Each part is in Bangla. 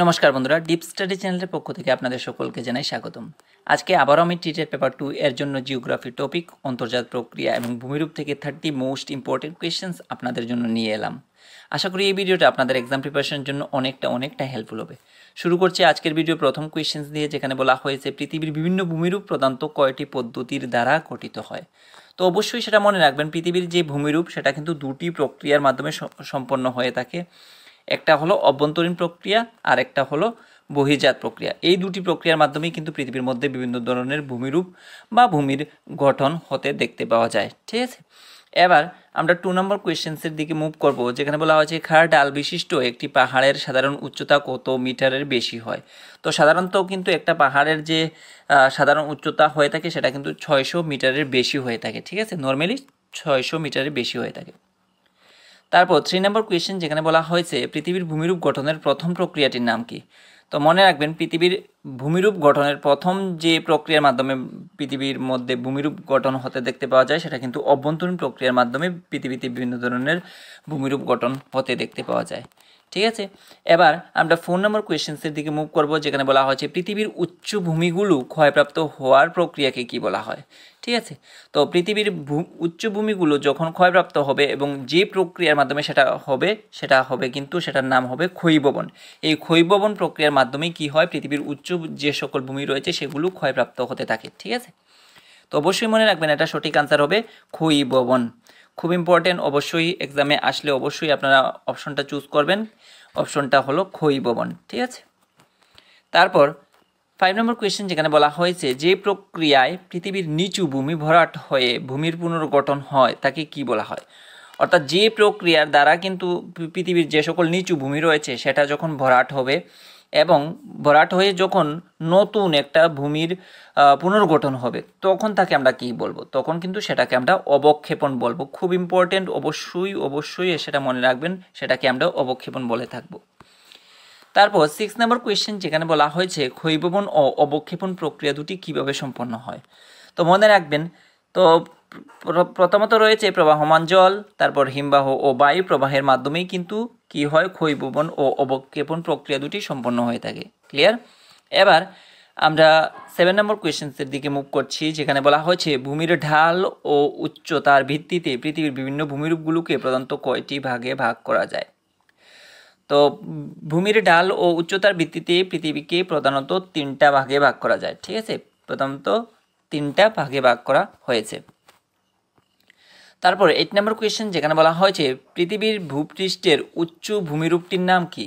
নমস্কার বন্ধুরা, ডিপ স্টাডি চ্যানেলের পক্ষ থেকে আপনাদের সকলকে জানাই স্বাগতম। আজকে আবারও আমি টিটেট পেপার 2 এর জন্য জিওগ্রাফি টপিক, অন্তর্জাত প্রক্রিয়া এবং ভূমিরূপ থেকে 30 মোস্ট ইম্পর্টেন্ট কোয়েশ্চেন্স আপনাদের জন্য নিয়ে এলাম। আশা করি এই ভিডিওটা আপনাদের এক্সাম প্রিপারেশনের জন্য অনেকটা হেল্পফুল হবে। শুরু করছি আজকের ভিডিও প্রথম কোয়েশ্চেন্স দিয়ে, যেখানে বলা হয়েছে পৃথিবীর বিভিন্ন ভূমিরূপ প্রধানত কয়টি পদ্ধতির দ্বারা গঠিত হয়। তো অবশ্যই সেটা মনে রাখবেন, পৃথিবীর যে ভূমিরূপ সেটা কিন্তু দুটি প্রক্রিয়ার মাধ্যমে সম্পন্ন হয়ে থাকে। একটা হলো অভ্যন্তরীণ প্রক্রিয়া আর একটা হলো বহির্জাত প্রক্রিয়া। এই দুটি প্রক্রিয়ার মাধ্যমেই কিন্তু পৃথিবীর মধ্যে বিভিন্ন ধরনের ভূমিরূপ বা ভূমির গঠন হতে দেখতে পাওয়া যায়। ঠিক আছে, এবার আমরা 2 নম্বর কোয়েশ্চেন্সের দিকে মুভ করব, যেখানে বলা হয়েছে খাড়া ডাল বিশিষ্ট একটি পাহাড়ের সাধারণ উচ্চতা কত মিটারের বেশি হয়। তো সাধারণত কিন্তু একটা পাহাড়ের যে সাধারণ উচ্চতা হয়ে থাকে সেটা কিন্তু 600 মিটারের বেশি হয়ে থাকে। ঠিক আছে, নর্মালি 600 মিটারের বেশি হয়ে থাকে। তারপর 3 নম্বর কোয়েশ্চেন, যেখানে বলা হয়েছে পৃথিবীর ভূমিরূপ গঠনের প্রথম প্রক্রিয়াটির নাম কি। তো মনে রাখবেন, পৃথিবীর ভূমিরূপ গঠনের প্রথম যে প্রক্রিয়ার মাধ্যমে পৃথিবীর মধ্যে ভূমিরূপ গঠন হতে দেখতে পাওয়া যায় সেটা কিন্তু অভ্যন্তরীণ প্রক্রিয়ার মাধ্যমে পৃথিবীতে বিভিন্ন ধরনের ভূমিরূপ গঠন হতে দেখতে পাওয়া যায়। ঠিক আছে, এবার আমরা 4 নম্বর কোয়েশ্চেন্সের দিকে মুভ করব, যেখানে বলা হয়েছে পৃথিবীর উচ্চভূমিগুলো ক্ষয়প্রাপ্ত হওয়ার প্রক্রিয়াকে কি বলা হয়। ঠিক আছে, তো পৃথিবীর উচ্চভূমিগুলো যখন ক্ষয়প্রাপ্ত হবে এবং যে প্রক্রিয়ার মাধ্যমে সেটা হবে কিন্তু সেটার নাম হবে ক্ষয়ীভবন। এই ক্ষয়ীভবন প্রক্রিয়ার মাধ্যমে কি হয়, পৃথিবীর উচ্চ যে সকল ভূমি রয়েছে সেগুলো ক্ষয়প্রাপ্ত হতে থাকে। ঠিক আছে, তো অবশ্যই মনে রাখবেন এটা সঠিক আনসার হবে ক্ষয়ীভবন। খুব ইম্পর্টেন্ট, অবশ্যই এক্সামে আসলে অবশ্যই আপনারা অপশনটা চুজ করবেন। অপশনটা হলো ক্ষয়ীভবন। ঠিক আছে, তারপর 5 নম্বর কোয়েশ্চেন, যেখানে বলা হয়েছে যে প্রক্রিয়ায় পৃথিবীর নিচু ভূমি ভরাট হয়ে ভূমির পুনর্গঠন হয় তাকে কি বলা হয়। অর্থাৎ যে প্রক্রিয়ার দ্বারা কিন্তু পৃথিবীর যে সকল নিচু ভূমি রয়েছে সেটা যখন ভরাট হবে এবং ভরাট হয়ে যখন নতুন একটা ভূমির পুনর্গঠন হবে তখন তাকে আমরা কি বলবো, তখন কিন্তু সেটাকে আমরা অবক্ষেপণ বলবো। খুব ইম্পর্টেন্ট, অবশ্যই সেটা মনে রাখবেন, সেটাকে আমরা অবক্ষেপণ বলে থাকবো। তারপর 6 নম্বর কোয়েশ্চেন, যেখানে বলা হয়েছে ক্ষয়ীভবন ও অবক্ষেপণ প্রক্রিয়া দুটি কিভাবে সম্পন্ন হয়। তো মনে রাখবেন, তো প্রথমত রয়েছে প্রবাহমান জল, তারপর হিমবাহ ও বায়ু প্রবাহের মাধ্যমেই কিন্তু কি হয়, ক্ষয়ীভবন ও অবক্ষেপণ প্রক্রিয়া দুটি সম্পন্ন হয়ে থাকে। ক্লিয়ার, এবার আমরা 7 নম্বর কোয়েশ্চেন্সের দিকে মুভ করছি, যেখানে বলা হয়েছে ভূমির ঢাল ও উচ্চতার ভিত্তিতে পৃথিবীর বিভিন্ন ভূমিরূপগুলোকে প্রধানত কয়টি ভাগে ভাগ করা যায়। তো ভূমির ঢাল ও উচ্চতার ভিত্তিতে পৃথিবীকে প্রধানত 3টা ভাগে ভাগ করা যায়। ঠিক আছে, প্রধানত 3টা ভাগে ভাগ করা হয়েছে। তারপর 8 নম্বর কোয়েশ্চেন, যেখানে বলা হয়েছে পৃথিবীর ভূপৃষ্ঠের উচ্চ ভূমিরূপটির নাম কি।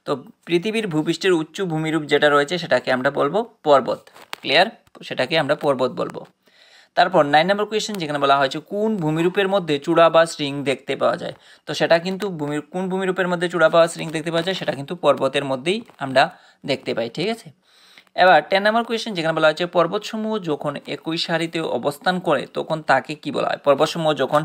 তো পৃথিবীর ভূপৃষ্ঠের উচ্চ ভূমিরূপ যেটা রয়েছে সেটাকে আমরা বলবো পর্বত। ক্লিয়ার, সেটাকে আমরা পর্বত বলবো। তারপর 9 নম্বর কোয়েশ্চেন, যেখানে বলা হয়েছে কোন ভূমিরূপের মধ্যে চূড়া বা শৃঙ্গ দেখতে পাওয়া যায়। তো সেটা কিন্তু কোন ভূমিরূপের মধ্যে চূড়া বা শৃঙ্গ দেখতে পাওয়া যায়, সেটা কিন্তু পর্বতের মধ্যেই আমরা দেখতে পাই। ঠিক আছে, এবার 10 নম্বর কোয়েশ্চেন, যেখানে বলা হচ্ছে পর্বতসমূহ যখন একই সারিতে অবস্থান করে তখন তাকে কি বলা হয়। পর্বতসমূহ যখন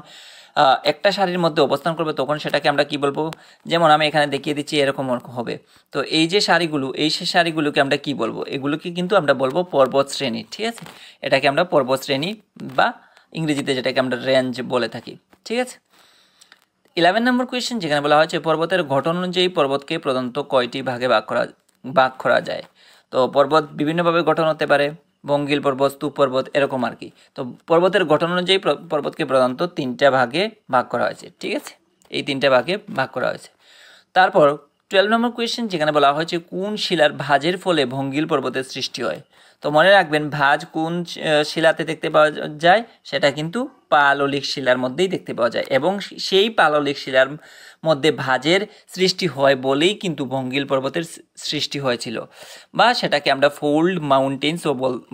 একটা সারির মধ্যে অবস্থান করবে তখন সেটাকে আমরা কি বলবো, যেমন আমি এখানে দেখিয়ে দিচ্ছি এরকম হবে। তো এই যে সারিগুলো, এই সারিগুলোকে আমরা কি বলবো, এগুলোকে কিন্তু আমরা বলবো পর্বত শ্রেণী। ঠিক আছে, এটাকে আমরা পর্বত শ্রেণী বা ইংরেজিতে যেটাকে আমরা রেঞ্জ বলে থাকি। ঠিক আছে, 11 নম্বর কোয়েশ্চেন, যেখানে বলা হয়েছে পর্বতের গঠন অনুযায়ী পর্বতকে প্রধানত কয়টি ভাগে ভাগ করা যায়। তো পর্বত বিভিন্নভাবে গঠন হতে পারে, বঙ্গীল পর্বত, স্তূপ পর্বত, এরকম আর কি। তো পর্বতের গঠন অনুযায়ী পর্বতকে প্রধানত 3টা ভাগে ভাগ করা হয়েছে। ঠিক আছে, এই 3টা ভাগে ভাগ করা হয়েছে। তারপর 12 নম্বর কোয়েশ্চেন, যেখানে বলা হয়েছে কোন শিলার ভাঁজের ফলে ভঙ্গিল পর্বতের সৃষ্টি হয়। তো মনে রাখবেন, ভাঁজ কোন শিলাতে দেখতে পাওয়া যায়, সেটা কিন্তু পাললিক শিলার মধ্যেই দেখতে পাওয়া যায় এবং সেই পাললিক শিলার মধ্যে ভাঁজের সৃষ্টি হয় বলেই কিন্তু ভঙ্গিল পর্বতের সৃষ্টি হয়েছিল, বা সেটাকে আমরা ফোল্ড মাউন্টেন্সও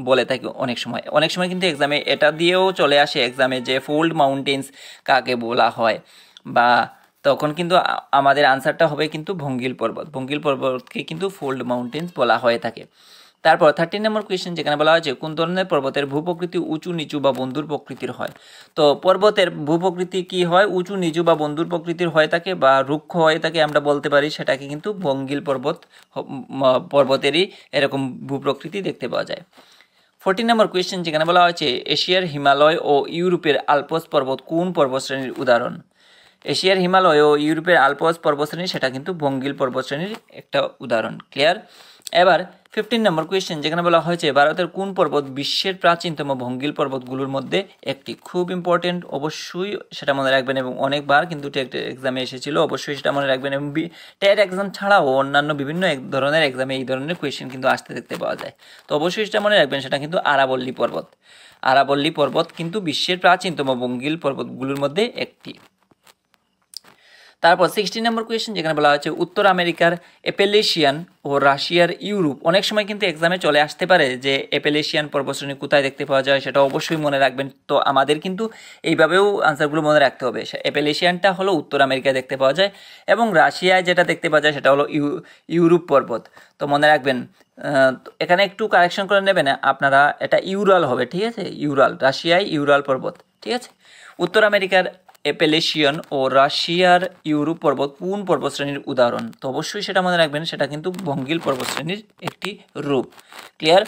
বলে থাকি। অনেক সময় কিন্তু এক্সামে এটা দিয়েও চলে আসে এক্সামে যে ফোল্ড মাউন্টেন্স কাকে বলা হয়, বা তখন কিন্তু আমাদের আনসারটা হবে কিন্তু ভঙ্গিল পর্বতকে কিন্তু ফোল্ড মাউন্টেন্স বলা হয়ে থাকে। তারপর 13 নম্বর কোয়েশ্চেন, যেখানে বলা হয়েছে কোন ধরনের পর্বতের ভূপ্রকৃতি উঁচু নিচু বা বন্ধুর প্রকৃতির হয়। তো পর্বতের ভূপ্রকৃতি কি হয়, উঁচু নিচু বা বন্ধুর প্রকৃতির হয়ে থাকে বা রুক্ষ হয়ে থাকে আমরা বলতে পারি, সেটাকে কিন্তু ভঙ্গিল পর্বতেরই এরকম ভূপ্রকৃতি দেখতে পাওয়া যায়। 14 নম্বর কোয়েশ্চেন, যেখানে বলা হয়েছে এশিয়ার হিমালয় ও ইউরোপের আল্পস পর্বত কোন পর্বতশ্রেণীর উদাহরণ। এশিয়ার হিমালয় ও ইউরোপের আলপস পর্বতশ্রেণী সেটা কিন্তু বঙ্গীল পর্বতশ্রেণীর একটা উদাহরণ। ক্লিয়ার? এবার 15 নম্বর কোয়েশ্চেন, যেখানে বলা হয়েছে ভারতের কোন পর্বত বিশ্বের প্রাচীনতম ভঙ্গীল পর্বতগুলোর মধ্যে একটি। খুব ইম্পর্টেন্ট, অবশ্যই সেটা মনে রাখবেন এবং অনেকবার কিন্তু টেট এক্সামে এসেছিল, অবশ্যই সেটা মনে রাখবেন। এবং টেট এক্সাম ছাড়াও অন্যান্য বিভিন্ন ধরনের এক্সামে এই ধরনের কোয়েশ্চেন কিন্তু আসতে দেখতে পাওয়া যায়। তো অবশ্যই সেটা মনে রাখবেন, সেটা কিন্তু আরাবল্লী পর্বত। আরাবল্লী পর্বত কিন্তু বিশ্বের প্রাচীনতম ভঙ্গীল পর্বতগুলোর মধ্যে একটি। তারপর 16 নম্বর কোয়েশ্চেন, যেখানে বলা হয়েছে উত্তর আমেরিকার অ্যাপেলেশিয়ান ও রাশিয়ার ইউরোপ। অনেক সময় কিন্তু এক্সামে চলে আসতে পারে যে অ্যাপেলেশিয়ান পর্বতশ্রেণী কোথায় দেখতে পাওয়া যায়, সেটা অবশ্যই মনে রাখবেন। তো আমাদের কিন্তু এইভাবেও আনসারগুলো মনে রাখতে হবে। অ্যাপেলেশিয়ানটা হলো উত্তর আমেরিকায় দেখতে পাওয়া যায় এবং রাশিয়ায় যেটা দেখতে পাওয়া যায় সেটা হলো ইউরোপ পর্বত। তো মনে রাখবেন, এখানে একটু কারেকশন করে নেবেন আপনারা, এটা ইউরাল হবে, ঠিক আছে? ইউরাল, রাশিয়ায় ইউরাল পর্বত, ঠিক আছে? উত্তর আমেরিকার অ্যাপেলেশিয়ান ও রাশিয়ার ইউরোপ পর্বত কোন পর্বতশ্রেণীর উদাহরণ? তো অবশ্যই সেটা মনে রাখবেন, সেটা কিন্তু ভঙ্গীল পর্বতশ্রেণীর একটি রূপ। ক্লিয়ার?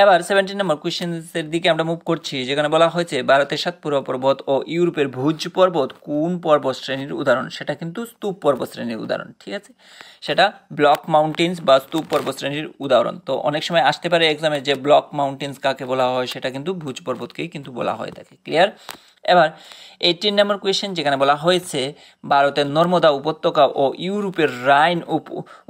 এবার 17 নম্বর কোয়েশ্চেন্সের দিকে আমরা মুভ করছি, যেখানে বলা হয়েছে ভারতের সাতপুরা পর্বত ও ইউরোপের ভুজ পর্বত কোন পর্বতশ্রেণীর উদাহরণ? সেটা কিন্তু স্তূপ পর্বতশ্রেণীর উদাহরণ, ঠিক আছে? সেটা ব্লক মাউন্টেন্স বা স্তূপ পর্বতশ্রেণীর উদাহরণ। তো অনেক সময় আসতে পারে এক্সামে যে ব্লক মাউন্টেন্স কাকে বলা হয়, সেটা কিন্তু ভুজ পর্বতকেই কিন্তু বলা হয়ে থাকে। ক্লিয়ার? এবার 18 নম্বর কোয়েশ্চেন, যেখানে বলা হয়েছে ভারতের নর্মদা উপত্যকা ও ইউরোপের রাইন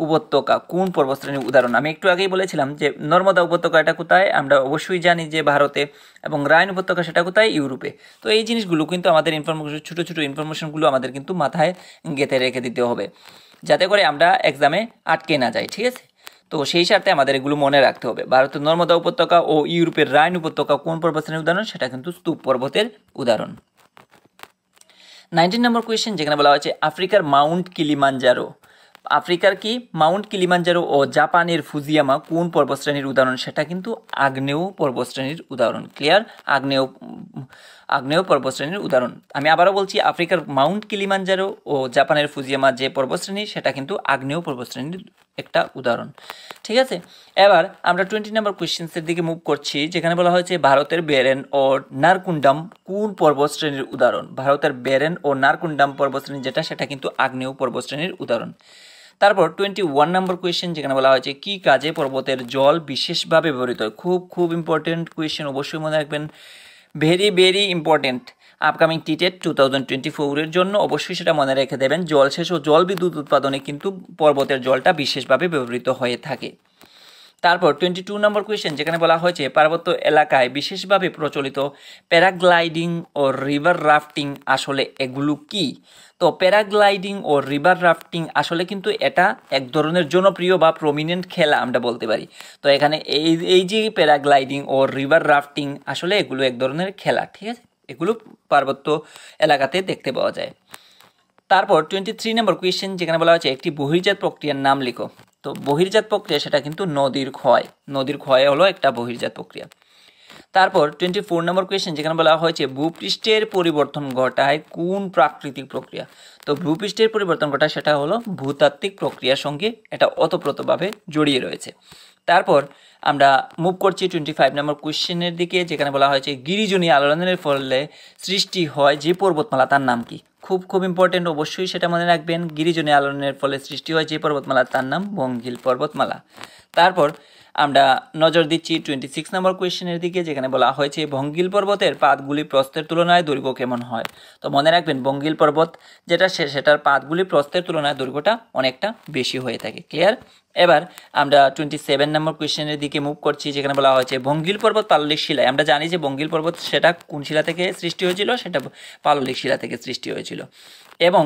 উপত্যকা কোন পর্বতশ্রেণীর উদাহরণ? আমি একটু আগেই বলেছিলাম যে নর্মদা উপত্যকা এটা কোথায়, আমরা অবশ্যই জানি যে ভারতে, এবং রাইন উপত্যকা সেটা কোথায়, ইউরোপে। তো এই জিনিসগুলো কিন্তু আমাদের ইনফরমেশন, ছোটো ছোটো ইনফরমেশনগুলো আমাদের কিন্তু মাথায় গেঁথে রেখে দিতে হবে, যাতে করে আমরা এক্সামে আটকে না যাই, ঠিক আছে? তো সেই সাথে আমাদের এগুলো মনে রাখতে হবে। ভারতের নর্মদা উপত্যকা ও ইউরোপের রাইন উপত্যকা কোন পর্বতশ্রেণীর উদাহরণ? সেটা কিন্তু স্তূপ পর্বতের উদাহরণ। 19 নম্বর কোয়েশ্চেন, যেখানে বলা হয়েছে আফ্রিকার মাউন্ট কিলিমাঞ্জারো। আফ্রিকার কি মাউন্ট কিলিমাঞ্জারো ও জাপানের ফুজিয়ামা কোন পর্বতশ্রেণীর উদাহরণ? সেটা কিন্তু আগ্নেয় পর্বতশ্রেণীর উদাহরণ। ক্লিয়ার? আগ্নেয় পর্বতশ্রেণীর উদাহরণ। আমি আবারও বলছি, আফ্রিকার মাউন্ট কিলিমাঞ্জারো ও জাপানের ফুজিয়ামা যে পর্বতশ্রেণী, সেটা কিন্তু আগ্নেয় পর্বতশ্রেণীর একটা উদাহরণ, ঠিক আছে? এবার আমরা 20 নম্বর কোয়েশ্চেন্সের দিকে মুভ করছি, যেখানে বলা হয়েছে ভারতের বেরেন ও নারকুন্ডাম কোন পর্বতশ্রেণীর উদাহরণ? ভারতের বেরেন ও নারকুন্ডাম পর্বতশ্রেণী যেটা, সেটা কিন্তু আগ্নেয় পর্বতশ্রেণীর উদাহরণ। তারপর 21 নম্বর কোয়েশ্চেন, যেখানে বলা হয়েছে কি কাজে পর্বতের জল বিশেষভাবে ব্যবহৃত হয়? খুব ইম্পর্টেন্ট কোয়েশ্চেন, অবশ্যই মনে রাখবেন, ভেরি ইম্পর্টেন্ট আপকামিং টিটেট 2024-এর জন্য। অবশ্যই সেটা মনে রেখে দেবেন, জলসেচ ও জল বিদ্যুৎ উৎপাদনে কিন্তু পর্বতের জলটা বিশেষভাবে ব্যবহৃত হয়ে থাকে। তারপর 22 নম্বর কোয়েশ্চেন, যেখানে বলা হয়েছে পার্বত্য এলাকায় বিশেষভাবে প্রচলিত প্যারাগ্লাইডিং ও রিভার রাফটিং আসলে এগুলো কি? তো প্যারাগ্লাইডিং ও রিভার রাফটিং আসলে কিন্তু এটা এক ধরনের জনপ্রিয় বা প্রমিনেন্ট খেলা আমরা বলতে পারি। তো এখানে এই যে প্যারাগ্লাইডিং ও রিভার রাফটিং, আসলে এগুলো এক ধরনের খেলা, ঠিক আছে? এগুলো পার্বত্য এলাকাতে দেখতে পাওয়া যায়। তারপর 23 নম্বর কোয়েশ্চেন, যেখানে বলা হয়েছে একটি বহির্জাত প্রক্রিয়ার নাম লিখো। তো বহির্জাত প্রক্রিয়া সেটা কিন্তু নদীর ক্ষয় হলো একটা বহির্জাত প্রক্রিয়া। তারপর 24 নম্বর কোয়েশ্চেন, যেখানে বলা হয়েছে ভূপৃষ্ঠের পরিবর্তন ঘটায় কোন প্রাকৃতিক প্রক্রিয়া? তো ভূপৃষ্ঠের পরিবর্তন ঘটায় সেটা হলো ভূতাত্ত্বিক প্রক্রিয়ার সঙ্গে এটা ওতপ্রোতভাবে জড়িয়ে রয়েছে। তারপর আমরা মুভ করছি 25 নম্বর কোয়েশ্চেনের দিকে, যেখানে বলা হয়েছে গিরিজনী আলোড়নের ফলে সৃষ্টি হয় যে পর্বতমালা তার নাম কি? খুব ইম্পর্টেন্ট, অবশ্যই সেটা মনে রাখবেন, গিরিজনী আলোড়নের ফলে সৃষ্টি হয় যে পর্বতমালা তার নাম বঙ্গীল পর্বতমালা। তারপর আমরা নজর দিচ্ছি 26 নম্বর কোয়েশ্চেনের দিকে, যেখানে বলা হয়েছে বঙ্গীল পর্বতের পাদগুলি প্রস্থের তুলনায় দৈর্ঘ্য কেমন হয়? তো মনে রাখবেন, বঙ্গীল পর্বত যেটা সেটার পাদগুলি প্রস্থের তুলনায় দৈর্ঘ্যটা অনেকটা বেশি হয়ে থাকে। ক্লিয়ার? এবার আমরা 27 নম্বর কোয়েশ্চেনের দিকে মুভ করছি, যেখানে বলা হয়েছে বঙ্গীল পর্বত পাললিক শিলায়। আমরা জানি যে বঙ্গীল পর্বত সেটা কোন শিলা থেকে সৃষ্টি হয়েছিল? সেটা পাললিক শিলা থেকে সৃষ্টি হয়েছিল। এবং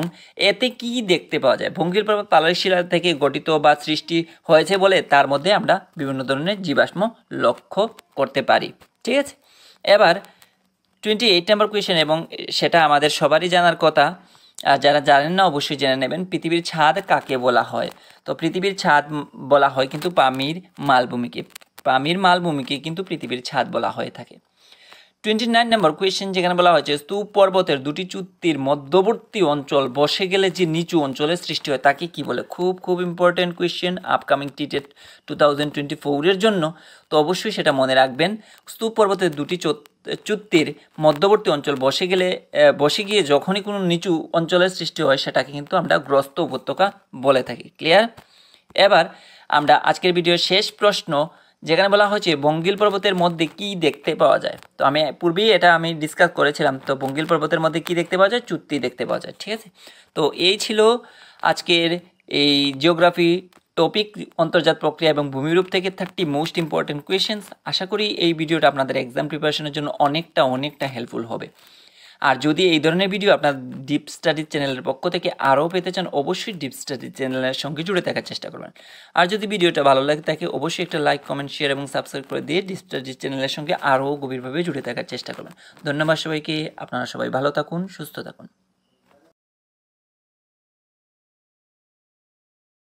এতে কি দেখতে পাওয়া যায়? বঙ্গীল পর্বত পাললিক শিলা থেকে গঠিত বা সৃষ্টি হয়েছে বলে তার মধ্যে আমরা বিভিন্ন ধরনের জীবাশ্ম লক্ষ্য করতে পারি, ঠিক আছে? এবার 28 নম্বর কোয়েশ্চেন, এবং সেটা আমাদের সবারই জানার কথা, আর যারা জানেন না অবশ্যই জেনে নেবেন, পৃথিবীর ছাদ কাকে বলা হয়? তো পৃথিবীর ছাদ বলা হয় কিন্তু পামির মালভূমিকে কিন্তু পৃথিবীর ছাদ বলা হয়ে থাকে। 29 নম্বর কোয়েশ্চেন, যেখানে বলা হয়েছে স্তূপ পর্বতের দুটি চুক্তির মধ্যবর্তী অঞ্চল বসে গেলে যে নিচু অঞ্চলের সৃষ্টি হয় তাকে কি বলে? খুব ইম্পর্টেন্ট কোয়েশ্চেন আপকামিং টিটেট 2024-এর জন্য। তো অবশ্যই সেটা মনে রাখবেন, স্তূপ পর্বতের দুটি চুক্তির মধ্যবর্তী অঞ্চল বসে গিয়ে যখনই কোনো নিচু অঞ্চলের সৃষ্টি হয় সেটাকে কিন্তু আমরা গ্রস্ত উপত্যকা বলে থাকি। ক্লিয়ার? এবার আমরা আজকের ভিডিওর শেষ প্রশ্ন, যেখানে বলা হয়েছে বঙ্গীল পর্বতের মধ্যে কি দেখতে পাওয়া যায়। তো আমি পূর্বেই এটা ডিসকাস করেছিলাম। তো বঙ্গীল পর্বতের মধ্যে কি দেখতে পাওয়া যায়? চুক্তি দেখতে পাওয়া যায়। ঠিক আছে, তো এই ছিল আজকের এই জিওগ্রাফি টপিক, অন্তর্জাত প্রক্রিয়া এবং ভূমিরূপ থেকে 30 মোস্ট ইম্পর্টেন্ট কোয়েশ্চেন্স। আশা করি এই ভিডিওটা আপনাদের এক্সাম প্রিপারেশনের জন্য অনেকটা হেল্পফুল হবে। আর যদি এই ধরনের ভিডিও আপনার ডিপ স্টাডি চ্যানেলের পক্ষ থেকে আরও পেতে চান, অবশ্যই ডিপ স্টাডি চ্যানেলের সঙ্গে জুড়ে থাকার চেষ্টা করবেন। আর যদি ভিডিওটা ভালো লাগে থাকে, অবশ্যই একটা লাইক, কমেন্ট, শেয়ার এবং সাবস্ক্রাইব করে দিয়ে ডিপ স্টাডি চ্যানেলের সঙ্গে আরও গভীরভাবে জুড়ে থাকার চেষ্টা করবেন। ধন্যবাদ সবাইকে। আপনারা সবাই ভালো থাকুন, সুস্থ থাকুন।